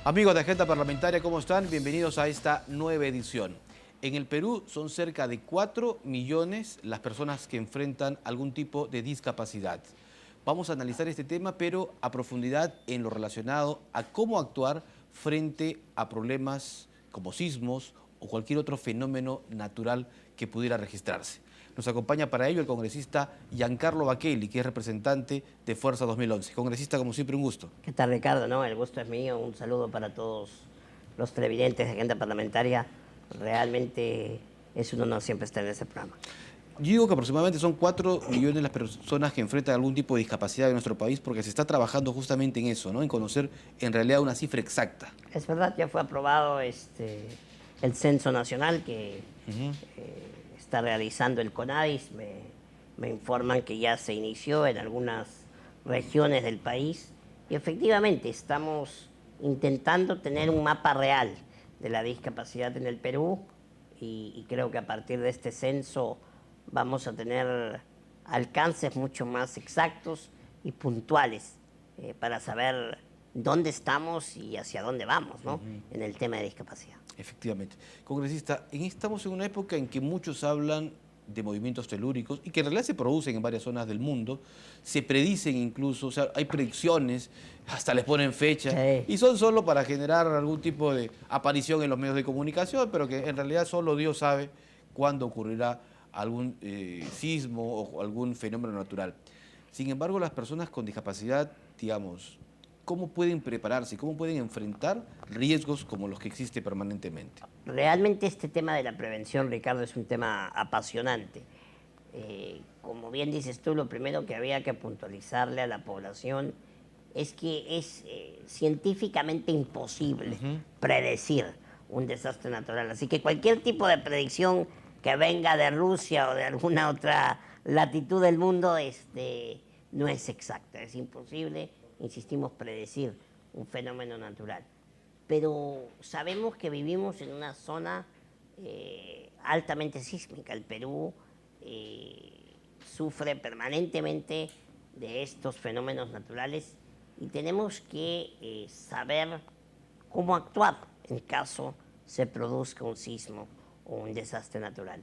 Amigos de Agenda Parlamentaria, ¿cómo están? Bienvenidos a esta nueva edición. En el Perú son cerca de 4 millones las personas que enfrentan algún tipo de discapacidad. Vamos a analizar este tema, pero a profundidad en lo relacionado a cómo actuar frente a problemas como sismos o cualquier otro fenómeno natural que pudiera registrarse. Nos acompaña para ello el congresista Giancarlo Baquelli, que es representante de Fuerza 2011. Congresista, como siempre, un gusto. ¿Qué tal, Ricardo? No, el gusto es mío. Un saludo para todos los televidentes de Agenda Parlamentaria. Realmente es un honor siempre estar en ese programa. Yo digo que aproximadamente son 4 millones las personas que enfrentan algún tipo de discapacidad en nuestro país porque se está trabajando justamente en eso, ¿no? En conocer en realidad una cifra exacta. Es verdad, ya fue aprobado el censo nacional que está realizando el CONADIS. Me informan que ya se inició en algunas regiones del país y efectivamente estamos intentando tener un mapa real de la discapacidad en el Perú y creo que a partir de este censo vamos a tener alcances mucho más exactos y puntuales para saber dónde estamos y hacia dónde vamos, ¿no? En el tema de discapacidad. Efectivamente. Congresista, estamos en una época en que muchos hablan de movimientos telúricos y que en realidad se producen en varias zonas del mundo, se predicen incluso, o sea, hay predicciones, hasta les ponen fecha, Sí. y son solo para generar algún tipo de aparición en los medios de comunicación, pero que en realidad solo Dios sabe cuándo ocurrirá algún sismo o algún fenómeno natural. Sin embargo, las personas con discapacidad, digamos, ¿cómo pueden prepararse? ¿Cómo pueden enfrentar riesgos como los que existen permanentemente? Realmente este tema de la prevención, Ricardo, es un tema apasionante. Como bien dices tú, lo primero que había que puntualizarle a la población es que es científicamente imposible predecir un desastre natural. Así que cualquier tipo de predicción que venga de Rusia o de alguna otra latitud del mundo no es exacta, es imposible, insistimos, predecir un fenómeno natural. Pero sabemos que vivimos en una zona altamente sísmica. El Perú sufre permanentemente de estos fenómenos naturales y tenemos que saber cómo actuar en caso se produzca un sismo o un desastre natural.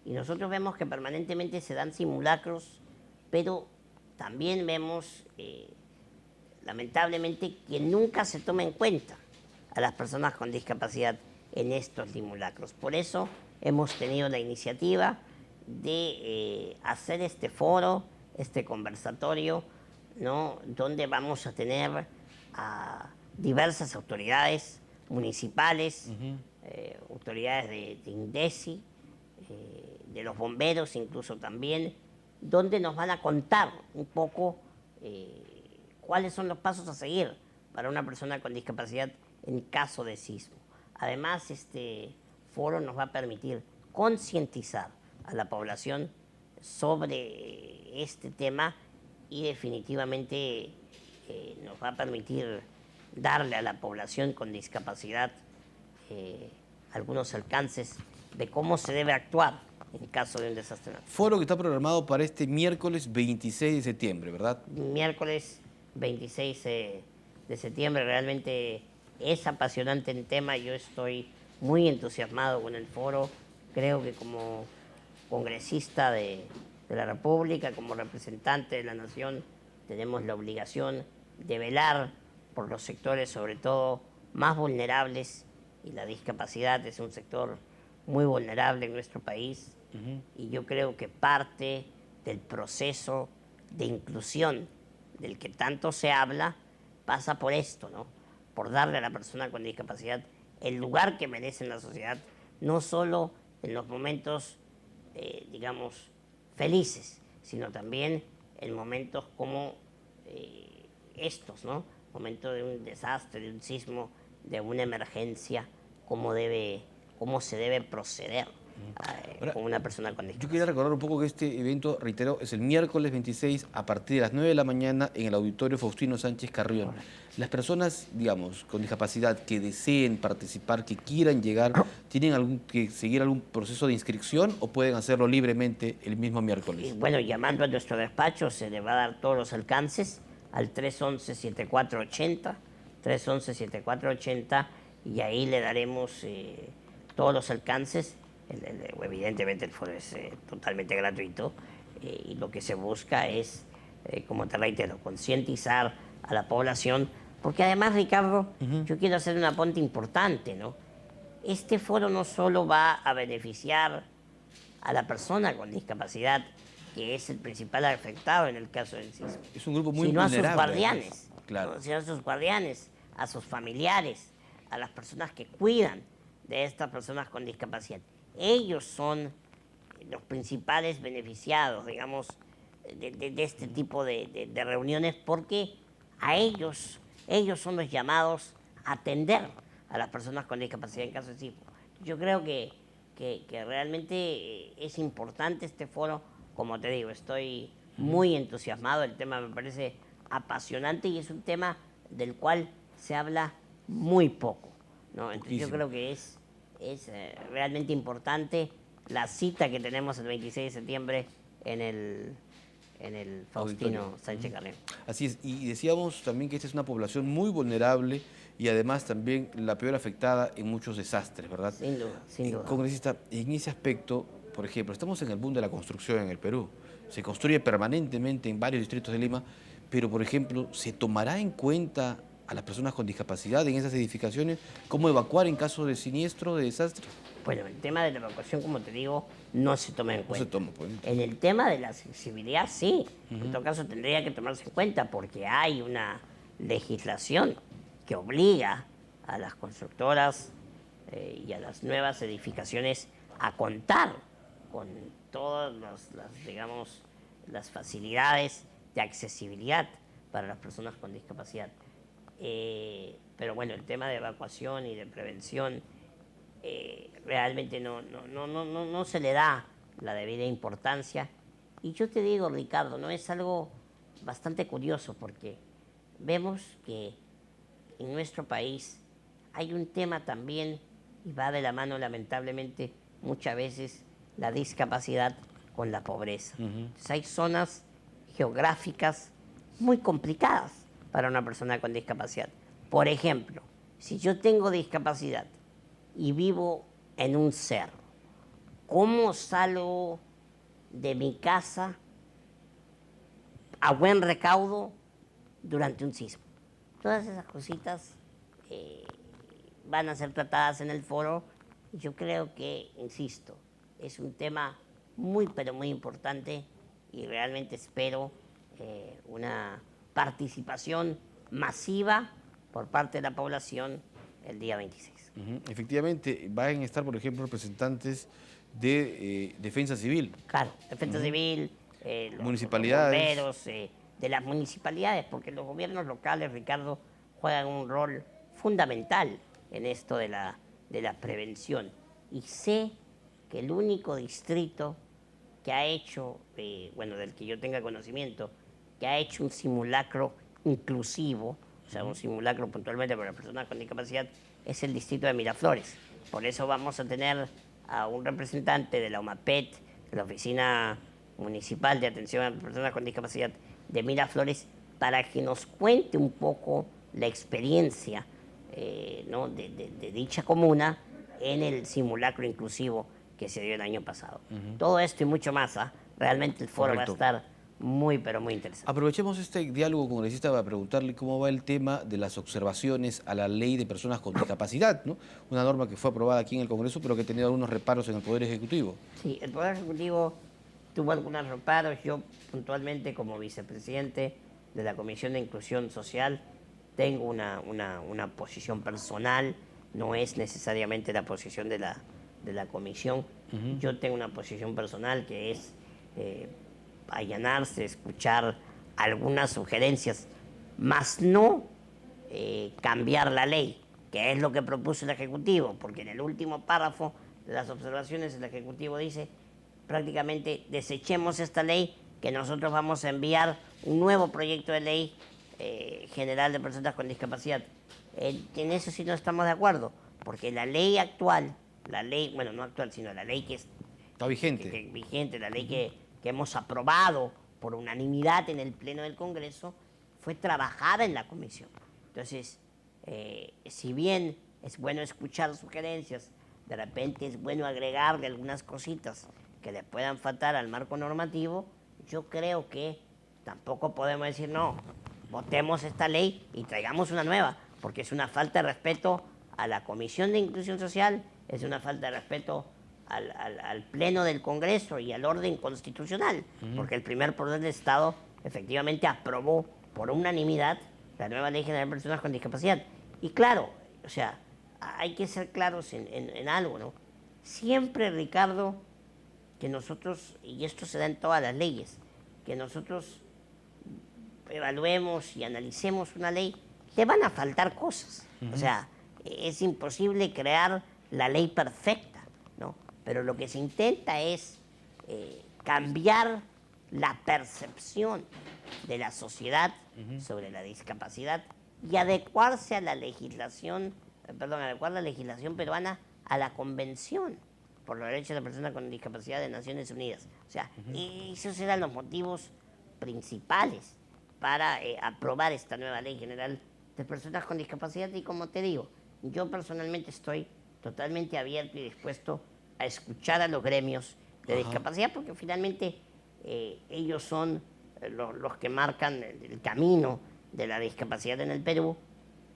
Y nosotros vemos que permanentemente se dan simulacros, pero también vemos, lamentablemente, que nunca se toma en cuenta a las personas con discapacidad en estos simulacros. Por eso hemos tenido la iniciativa de hacer este foro, este conversatorio, ¿no? Donde vamos a tener a diversas autoridades municipales, autoridades de INDECI, de los bomberos incluso también, donde nos van a contar un poco cuáles son los pasos a seguir para una persona con discapacidad en caso de sismo. Además, este foro nos va a permitir concientizar a la población sobre este tema y definitivamente nos va a permitir darle a la población con discapacidad algunos alcances de cómo se debe actuar en caso de un desastre natural. Foro que está programado para este miércoles 26 de septiembre, ¿verdad? Miércoles 26 de septiembre, realmente es apasionante el tema, yo estoy muy entusiasmado con el foro, creo que como congresista de la República, como representante de la Nación, tenemos la obligación de velar por los sectores, sobre todo, más vulnerables, y la discapacidad es un sector muy vulnerable en nuestro país, y yo creo que parte del proceso de inclusión del que tanto se habla pasa por esto, ¿no? Por darle a la persona con discapacidad el lugar que merece en la sociedad, no solo en los momentos, digamos, felices, sino también en momentos como estos, ¿no? Momento de un desastre, de un sismo, de una emergencia, cómo se debe proceder Ahora, con una persona con yo discapacidad. quería recordar un poco que este evento, reitero, es el miércoles 26 a partir de las 9 de la mañana en el Auditorio Faustino Sánchez Carrión. Correcto. Las personas, digamos, con discapacidad que deseen participar, que quieran llegar, ¿tienen que seguir algún proceso de inscripción o pueden hacerlo libremente el mismo miércoles? Bueno, llamando a nuestro despacho se le va a dar todos los alcances al 311-7480, 311-7480 y ahí le daremos todos los alcances. Evidentemente el foro es totalmente gratuito y lo que se busca es, como te reitero, concientizar a la población, porque además, Ricardo, yo quiero hacer un apunte importante, ¿no? Este foro no solo va a beneficiar a la persona con discapacidad, que es el principal afectado en el caso del sismo, Es un grupo muy sino a sus vulnerable. guardianes, Claro. ¿no? Sino a sus guardianes, a sus familiares, a las personas que cuidan de estas personas con discapacidad. Ellos son los principales beneficiados, digamos, de este tipo de reuniones, porque a ellos son los llamados a atender a las personas con discapacidad en caso de sismo. Yo creo que realmente es importante este foro. Como te digo, estoy muy entusiasmado, el tema me parece apasionante y es un tema del cual se habla muy poco, ¿no? Entonces yo creo que es realmente importante la cita que tenemos el 26 de septiembre en el Faustino Sánchez Carrero. Así es, y decíamos también que esta es una población muy vulnerable y además también la peor afectada en muchos desastres, ¿verdad? Sin duda, sin duda. Congresista, en ese aspecto, por ejemplo, estamos en el boom de la construcción en el Perú. Se construye permanentemente en varios distritos de Lima, pero, por ejemplo, ¿se tomará en cuenta a las personas con discapacidad en esas edificaciones? ¿Cómo evacuar en caso de siniestro, de desastre? Bueno, el tema de la evacuación, como te digo, no se toma en cuenta. No se toma, pues. En el tema de la accesibilidad, sí. En todo caso, tendría que tomarse en cuenta porque hay una legislación que obliga a las constructoras y a las nuevas edificaciones a contar con todas digamos, las facilidades de accesibilidad para las personas con discapacidad. Pero bueno, el tema de evacuación y de prevención realmente no se le da la debida importancia. Y yo te digo, Ricardo, no es algo bastante curioso porque vemos que en nuestro país hay un tema también, y va de la mano lamentablemente muchas veces, la discapacidad con la pobreza. Entonces hay zonas geográficas muy complicadas para una persona con discapacidad. Por ejemplo, si yo tengo discapacidad y vivo en un cerro, ¿cómo salgo de mi casa a buen recaudo durante un sismo? Todas esas cositas van a ser tratadas en el foro y yo creo que, insisto, es un tema muy pero muy importante y realmente espero una participación masiva por parte de la población el día 26. Efectivamente, van a estar, por ejemplo, representantes de Defensa Civil. Claro, Defensa Civil, municipalidades. los bomberos, de las municipalidades, porque los gobiernos locales, Ricardo, juegan un rol fundamental en esto de la prevención. Y sé que el único distrito que ha hecho, bueno, del que yo tenga conocimiento, que ha hecho un simulacro inclusivo, o sea, un simulacro puntualmente para personas con discapacidad, es el distrito de Miraflores. Por eso vamos a tener a un representante de la OMAPET, de la Oficina Municipal de Atención a Personas con Discapacidad de Miraflores, para que nos cuente un poco la experiencia ¿no? de dicha comuna en el simulacro inclusivo que se dio el año pasado. Todo esto y mucho más, realmente el foro va a estar muy, pero muy interesante. Aprovechemos este diálogo, congresista, para preguntarle cómo va el tema de las observaciones a la ley de personas con discapacidad, ¿no? Una norma que fue aprobada aquí en el Congreso, pero que ha tenido algunos reparos en el Poder Ejecutivo. Sí, el Poder Ejecutivo tuvo algunos reparos. Yo, puntualmente, como vicepresidente de la Comisión de Inclusión Social, tengo una posición personal, no es necesariamente la posición de la comisión. Yo tengo una posición personal que es allanarse, escuchar algunas sugerencias, más no cambiar la ley, que es lo que propuso el Ejecutivo, porque en el último párrafo de las observaciones el Ejecutivo dice prácticamente desechemos esta ley, que nosotros vamos a enviar un nuevo proyecto de ley general de personas con discapacidad. En eso sí no estamos de acuerdo, porque la ley actual, bueno, no actual, sino la ley que está vigente, vigente, la ley que hemos aprobado por unanimidad en el Pleno del Congreso, fue trabajada en la comisión. Entonces, Si bien es bueno escuchar sugerencias, de repente es bueno agregarle algunas cositas que le puedan faltar al marco normativo, yo creo que tampoco podemos decir no, votemos esta ley y traigamos una nueva, porque es una falta de respeto a la Comisión de Inclusión Social, es una falta de respeto al Pleno del Congreso y al orden constitucional, porque el primer poder del Estado efectivamente aprobó por unanimidad la nueva Ley General de Personas con Discapacidad. Y claro, o sea, hay que ser claros en algo, ¿no? Siempre, Ricardo, que nosotros, y esto se da en todas las leyes, que nosotros evaluemos y analicemos una ley, le van a faltar cosas. O sea, es imposible crear la ley perfecta, ¿no? Pero lo que se intenta es cambiar la percepción de la sociedad sobre la discapacidad y adecuarse a la legislación, adecuar la legislación peruana a la Convención por los Derechos de la Persona con Discapacidad de Naciones Unidas. O sea, esos eran los motivos principales para aprobar esta nueva Ley General de Personas con Discapacidad. Y como te digo, yo personalmente estoy totalmente abierto y dispuesto a escuchar a los gremios de discapacidad, porque finalmente ellos son los que marcan el camino de la discapacidad en el Perú,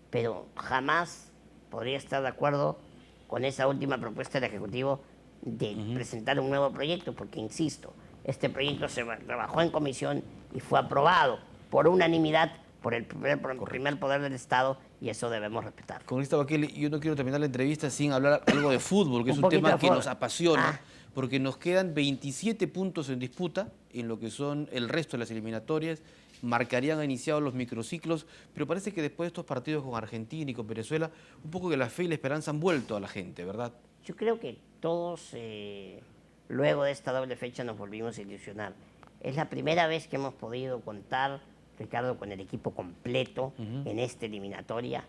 pero jamás podría estar de acuerdo con esa última propuesta del Ejecutivo de presentar un nuevo proyecto, porque, insisto, este proyecto se trabajó en comisión y fue aprobado por unanimidad por el primer poder del Estado, y eso debemos respetar. Congresista Bakele, yo no quiero terminar la entrevista sin hablar algo de fútbol, que es un tema que nos apasiona, porque nos quedan 27 puntos en disputa en lo que son el resto de las eliminatorias. Marcarían a iniciado los microciclos, pero parece que después de estos partidos con Argentina y con Venezuela, un poco que la fe y la esperanza han vuelto a la gente, ¿verdad? Yo creo que todos, luego de esta doble fecha, nos volvimos a ilusionar. Es la primera vez que hemos podido contar, Ricardo, con el equipo completo en esta eliminatoria.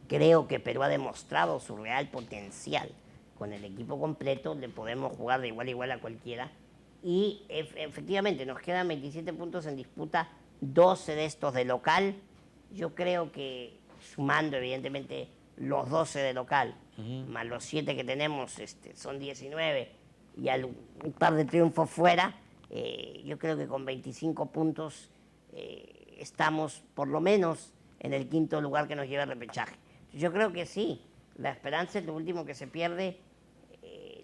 Creo que Perú ha demostrado su real potencial. Con el equipo completo le podemos jugar de igual a igual a cualquiera. Y efectivamente nos quedan 27 puntos en disputa, 12 de estos de local. Yo creo que sumando evidentemente los 12 de local, más los 7 que tenemos, son 19, y un par de triunfos fuera, yo creo que con 25 puntos estamos por lo menos en el quinto lugar que nos lleva al repechaje. Yo creo que sí, la esperanza es lo último que se pierde.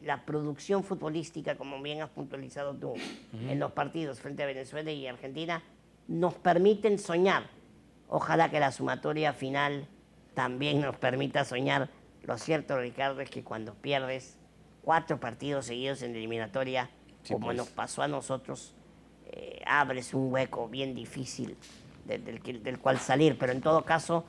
La producción futbolística, como bien has puntualizado tú, en los partidos frente a Venezuela y Argentina, nos permiten soñar. Ojalá que la sumatoria final también nos permita soñar. Lo cierto, Ricardo, es que cuando pierdes 4 partidos seguidos en eliminatoria, sí, como nos pasó a nosotros, abres un hueco bien difícil del cual salir. Pero en todo caso,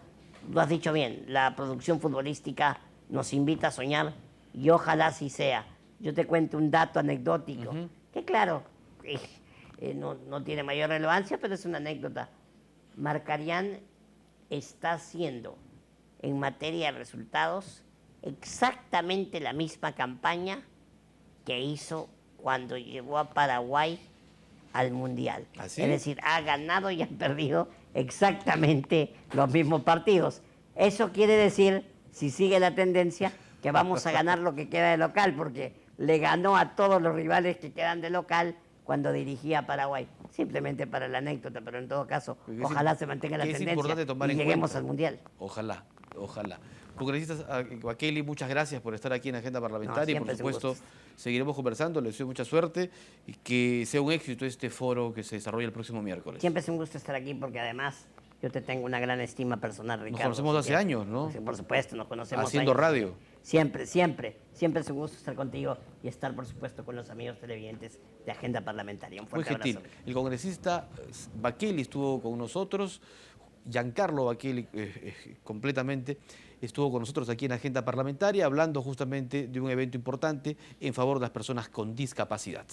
lo has dicho bien, la producción futbolística nos invita a soñar, y ojalá así sea. Yo te cuento un dato anecdótico, que claro, no tiene mayor relevancia, pero es una anécdota. Markarián está haciendo, en materia de resultados, exactamente la misma campaña que hizo cuando llevó a Paraguay al Mundial. ¿Así? Es decir, ha ganado y ha perdido exactamente los mismos partidos. Eso quiere decir, si sigue la tendencia, que vamos a ganar lo que queda de local, porque le ganó a todos los rivales que quedan de local cuando dirigía a Paraguay. Simplemente para la anécdota, pero en todo caso, ojalá se mantenga la tendencia y lleguemos al Mundial. Ojalá, ojalá. Congresista Bakele, muchas gracias por estar aquí en Agenda Parlamentaria, y por supuesto seguiremos conversando. Les deseo mucha suerte y que sea un éxito este foro que se desarrolla el próximo miércoles. Siempre es un gusto estar aquí, porque además yo te tengo una gran estima personal, Ricardo. Nos conocemos hace años, ¿no? Por supuesto, nos conocemos haciendo años. Radio. Siempre es un gusto estar contigo y estar, por supuesto, con los amigos televidentes de Agenda Parlamentaria. Un fuerte abrazo. El congresista Bakele estuvo con nosotros, Giancarlo Bakele completamente, estuvo con nosotros aquí en Agenda Parlamentaria hablando justamente de un evento importante en favor de las personas con discapacidad.